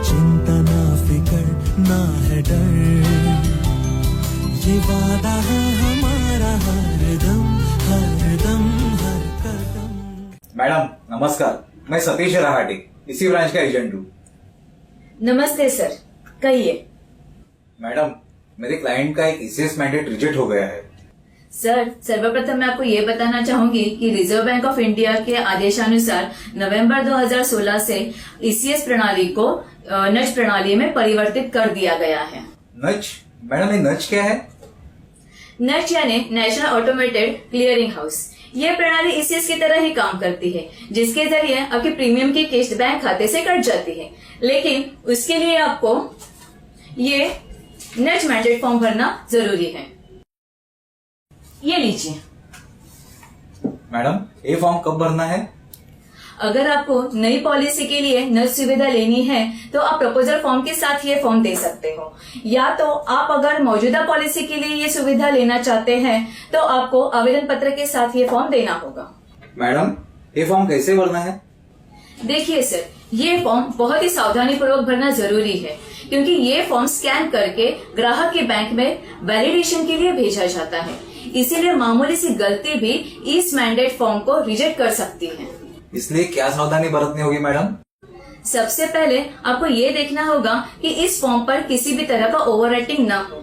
चिंता ना फिकर ना है डर, ये वादा है हमारा हर दम हर दम हर कदम। मैडम नमस्कार, मैं सतीश रहाटे इसी ब्रांच का एजेंट हूँ। नमस्ते सर, कहिए। मैडम मेरे क्लाइंट का एक ईसीएस मैंडेट रिजेक्ट हो गया है। सर, सर्वप्रथम मैं आपको ये बताना चाहूंगी कि रिजर्व बैंक ऑफ इंडिया के आदेशानुसार नवंबर 2016 से ईसीएस प्रणाली को नच प्रणाली में परिवर्तित कर दिया गया है। नच? मैडम ये नच क्या है? नच यानी नेशनल ऑटोमेटेड क्लियरिंग हाउस। ये प्रणाली ईसीएस की तरह ही काम करती है, जिसके जरिए आपके प्रीमियम की किस्त बैंक खाते से कट जाती है, लेकिन उसके लिए आपको ये नच मैंडेट फॉर्म भरना जरूरी है। ये लीजिए। मैडम ये फॉर्म कब भरना है? अगर आपको नई पॉलिसी के लिए नच सुविधा लेनी है तो आप प्रपोजल फॉर्म के साथ ये फॉर्म दे सकते हो, या तो आप अगर मौजूदा पॉलिसी के लिए ये सुविधा लेना चाहते हैं तो आपको आवेदन पत्र के साथ ये फॉर्म देना होगा। मैडम ये फॉर्म कैसे भरना है? देखिए सर, ये फॉर्म बहुत ही सावधानी पूर्वक भरना जरूरी है, क्योंकि ये फॉर्म स्कैन करके ग्राहक के बैंक में वैलिडेशन के लिए भेजा जाता है। इसीलिए मामूली सी गलती भी इस मैंडेट फॉर्म को रिजेक्ट कर सकती है। इसलिए क्या सावधानी बरतनी होगी मैडम? सबसे पहले आपको ये देखना होगा कि इस फॉर्म पर किसी भी तरह का ओवरराइटिंग न हो,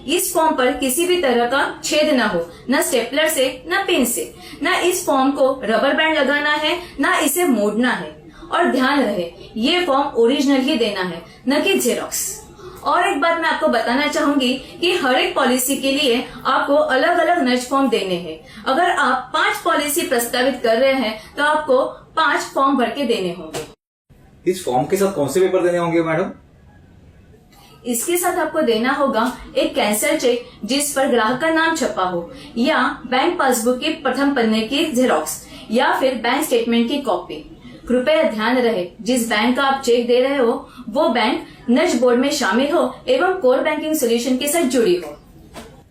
इस फॉर्म पर किसी भी तरह का छेद न हो, न स्टेपलर से न पेन से, न इस फॉर्म को रबर बैंड लगाना है, न इसे मोड़ना है। और ध्यान रहे, ये फॉर्म ओरिजिनल ही देना है, न कि जेरोक्स। और एक बात मैं आपको बताना चाहूंगी कि हर एक पॉलिसी के लिए आपको अलग अलग नच फॉर्म देने हैं। अगर आप 5 पॉलिसी प्रस्तावित कर रहे हैं तो आपको 5 फॉर्म भर के देने होंगे। इस फॉर्म के साथ कौन से पेपर देने होंगे मैडम? इसके साथ आपको देना होगा एक कैंसल चेक जिस पर ग्राहक का नाम छपा हो, या बैंक पासबुक के प्रथम पन्ने की जेरोक्स, या फिर बैंक स्टेटमेंट की कॉपी। कृपया ध्यान रहे, जिस बैंक का आप चेक दे रहे हो वो बैंक नच बोर्ड में शामिल हो एवं कोर बैंकिंग सोल्यूशन के साथ जुड़ी हो।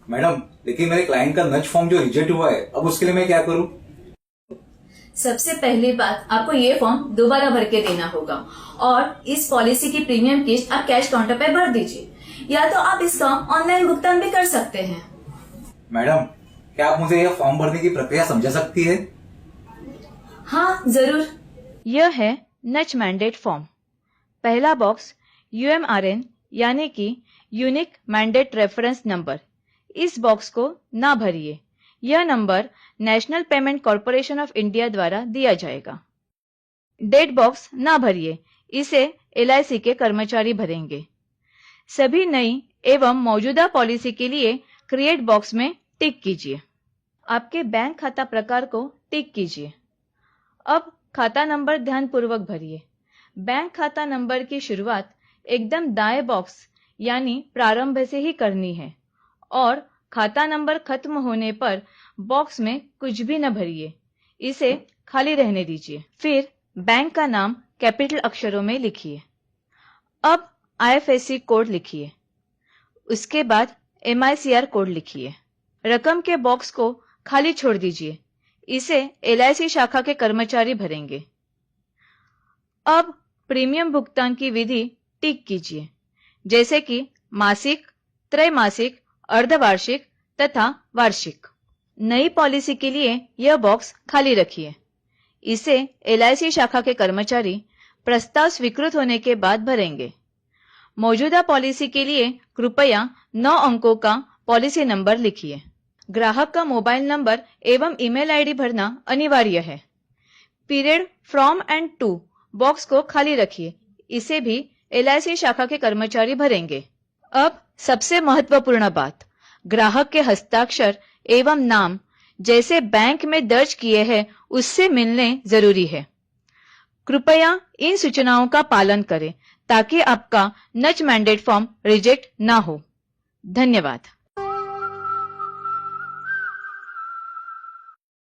मैडम लेकिन मेरे क्लाइंट का नच फॉर्म जो रिजेक्ट हुआ है, अब उसके लिए मैं क्या करूँ? सबसे पहली बात, आपको ये फॉर्म दोबारा भर के देना होगा और इस पॉलिसी की प्रीमियम किस्त आप कैश काउंटर पे भर दीजिए, या तो आप इसका ऑनलाइन भुगतान भी कर सकते हैं। मैडम क्या आप मुझे यह फॉर्म भरने की प्रक्रिया समझा सकती है? हाँ जरूर। यह है नच मैंडेट फॉर्म। पहला बॉक्स UMRN यानी कि यूनिक मैंडेट रेफरेंस नंबर, इस बॉक्स को ना भरिए। यह number national payment corporation of India द्वारा दिया जाएगा। डेट बॉक्स ना भरिए, इसे LIC के कर्मचारी भरेंगे। सभी नई एवं मौजूदा पॉलिसी के लिए क्रिएट बॉक्स में टिक कीजिए। आपके बैंक खाता प्रकार को टिक कीजिए। अब खाता नंबर ध्यानपूर्वक भरिए। बैंक खाता नंबर की शुरुआत एकदम दाएं बॉक्स यानी प्रारंभ से ही करनी है, और खाता नंबर खत्म होने पर बॉक्स में कुछ भी न भरिए, इसे खाली रहने दीजिए। फिर बैंक का नाम कैपिटल अक्षरों में लिखिए। अब IFSC कोड लिखिए। उसके बाद MICR कोड लिखिए। रकम के बॉक्स को खाली छोड़ दीजिए, इसे LIC शाखा के कर्मचारी भरेंगे। अब प्रीमियम भुगतान की विधि टिक कीजिए, जैसे कि मासिक, त्रैमासिक, अर्धवार्षिक तथा वार्षिक। नई पॉलिसी के लिए यह बॉक्स खाली रखिए, इसे LIC शाखा के कर्मचारी प्रस्ताव स्वीकृत होने के बाद भरेंगे। मौजूदा पॉलिसी के लिए कृपया 9 अंकों का पॉलिसी नंबर लिखिए। ग्राहक का मोबाइल नंबर एवं ईमेल आईडी भरना अनिवार्य है। Period from and to box को खाली रखिए, इसे भी LIC शाखा के कर्मचारी भरेंगे। अब सबसे महत्वपूर्ण बात, ग्राहक के हस्ताक्षर एवं नाम जैसे बैंक में दर्ज किए हैं उससे मिलने जरूरी है। कृपया इन सूचनाओं का पालन करें ताकि आपका नच मैंडेट फॉर्म रिजेक्ट ना हो। धन्यवाद।